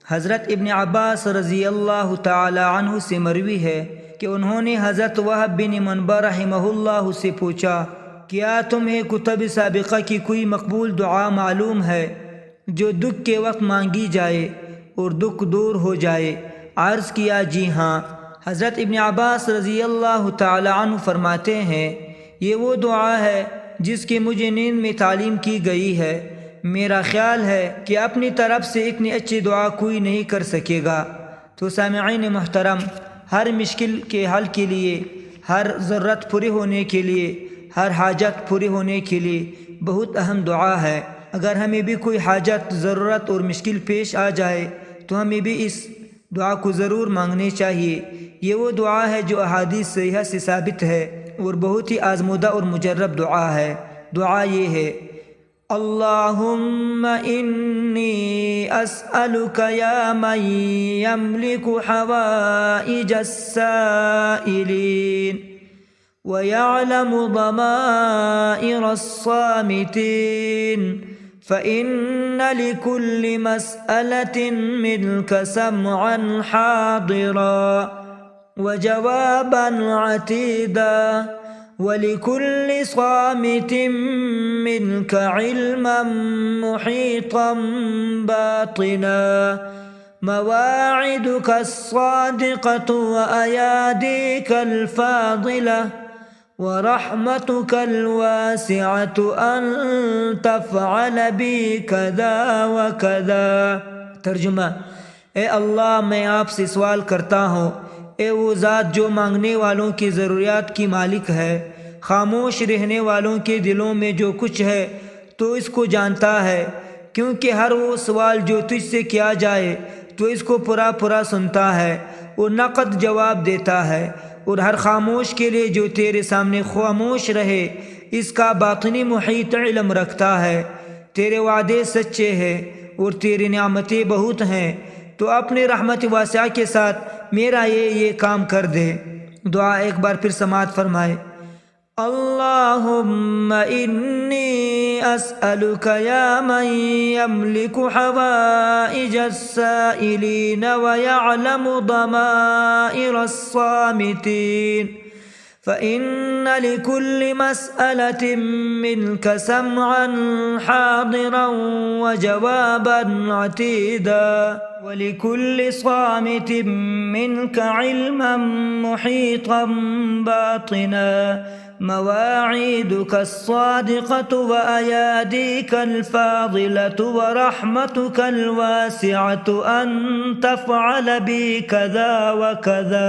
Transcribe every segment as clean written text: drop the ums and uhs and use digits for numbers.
हज़रत इब्न अब्बास रज़ी अल्लाह ताला अन्हु से मरवी है कि उन्होंने हज़रत वहब बिन मुनब्बह रहमहुल्लाह से पूछा, क्या तुम्हें कुतुब साबिक़ा की कोई मकबूल दुआ मालूम है जो दुख के वक्त मांगी जाए और दुख दूर हो जाए? अर्ज़ किया, जी हाँ। हज़रत इब्न अब्बास रज़ी अल्लाह ताला अन्हु फरमाते हैं, ये वो दुआ है जिसकी मुझे नींद में तालीम की गई है। मेरा ख्याल है कि अपनी तरफ से इतनी अच्छी दुआ कोई नहीं कर सकेगा। तो सामिईन मुहतरम, हर मुश्किल के हल के लिए, हर ज़रूरत पूरी होने के लिए, हर हाजत पूरी होने के लिए बहुत अहम दुआ है। अगर हमें भी कोई हाजत, ज़रूरत और मुश्किल पेश आ जाए तो हमें भी इस दुआ को ज़रूर मांगनी चाहिए। ये वो दुआ है जो अहादीस सहीह से साबित है और बहुत ही आज़मूदा और मुजर्रब दुआ है। दुआ ये है, अल्लाहुम्मा इन्नी अस्अलुका या मन यमलिकु हवाइजस साइलीन व यअलमु दमाइरस सामितीन फ़इन्न लिकुल्लि मसअलतिन मिनका समअन हादिरा व जवाबन अतीदा वलिकुल्लि सामितिन मिनका इल्मन मुहीतन बातिना मवाइदुका अस्सादिक़तु व अयादीकल फ़ाज़िला व रहमतुकल वासिअतु अन तफ़अल बी कज़ा व कज़ा। तर्जुमा, ए अल्लाह, मैं आपसे सवाल करता हूँ, ए वो ज़ात जो मांगने वालों की ज़रूरियात की मालिक है, खामोश रहने वालों के दिलों में जो कुछ है तो इसको जानता है, क्योंकि हर वो सवाल जो तुझसे किया जाए तो इसको पूरा पूरा सुनता है और नक़द जवाब देता है। और हर खामोश के लिए जो तेरे सामने खामोश रहे इसका बातिनी मुहीत इल्म रखता है। तेरे वादे सच्चे हैं और तेरी नेमतें बहुत हैं, तो अपनी रहमत वासिआ के साथ मेरा ये काम कर दे। दुआ एक बार फिर समाअत फरमाए, अल्लाहुम्मा इन्नी अस्अलुका या मन यमलिकु हवाइजस साइलीन व यअलमु दमाइरस सामितीन फ़इन्न लिकुल्लि मसअलतिन मिनका समअन हादिरन व जवाबन अतीदा वलिकुल्लि सामितिन मिनका इल्मन मुहीतन बातिना मवाइदुका अस्सादिक़तु व अयादीकल फ़ाज़िलतु व रहमतुकल वासिअतु अन तफ़अल बी कज़ा व कज़ा।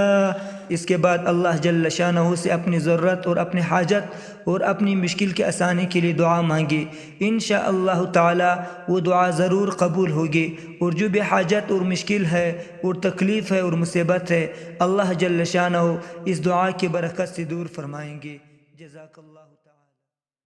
इसके बाद अल्लाह जल्ल शानहू से अपनी ज़रूरत और अपनी हाजत और अपनी मुश्किल के आसानी के लिए दुआ मांगे। इंशाअल्लाह ताला वो दुआ ज़रूर कबूल होगी। और जो भी हाजत और मुश्किल है और तकलीफ़ है और मुसीबत है, अल्लाह जल्ल शानहू इस दुआ की बरकत से दूर फरमाएंगे। जज़ाकल्लाह।